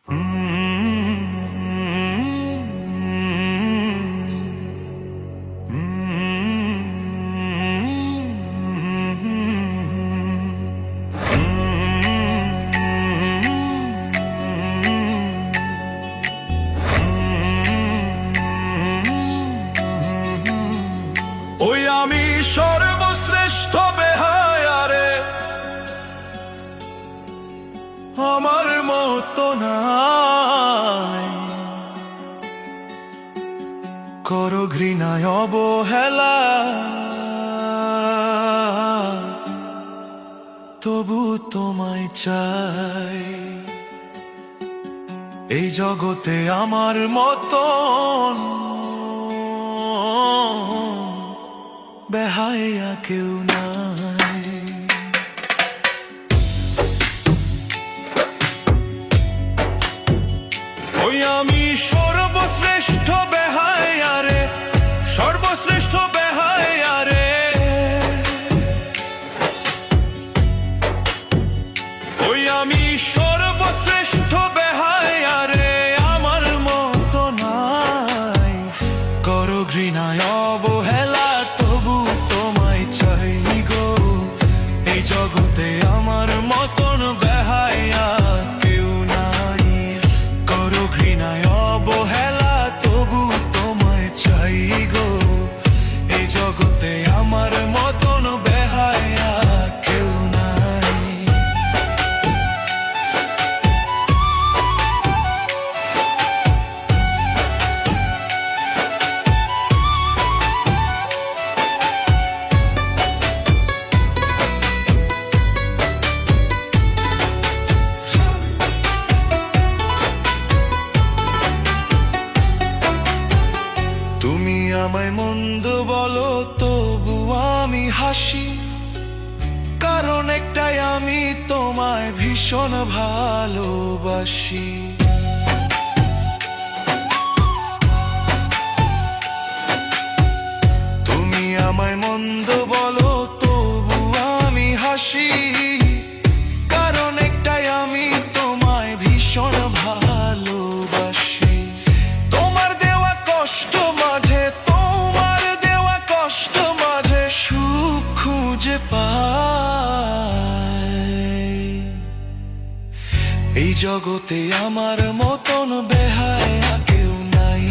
ওই আমি সর্বশ্রেষ্ঠ বেহায়ারে, আমার মতো নাই। করো ঘৃণায় অবহেলা, তবু তোমায় চাই। এই জগতে আমার মতন বেহায়া কেউ নাই। ওই আমি সর্বশ্রেষ্ঠ বেহায়ারে, সর্বশ্রেষ্ঠ বেহায়ারে। ওই আমি সর্বশ্রেষ্ঠ বেহায়ারে, আমার মতো নাই। করো ঘৃণায় অবহেলা, তবু তোমায় চাই গো। এই জগতে আমার মতন বেহায়া কেউ নাই। করো ঘৃণায় অবহেলা, তবু তোমায় চাই গো। এই জগতে আমার মতন বেহায়া কেউ নাই। তুমি আমায় মন্দ বলো, তবু আমি হাসি। কারণ একটাই, আমি তোমায় ভীষণ ভালোবাসি। তুমি আমায় মন্দ বলো, তবু আমি হাসি। কারণ একটাই, আমি তোমায় ভীষণ ভালোবাসি। তোমার দেওয়া কষ্ট মাঝে, তোমার দেওয়া কষ্ট মাঝে সুখ খুঁজে পাই। এই জগতে আমার মতন বেহায়া কেউ নাই।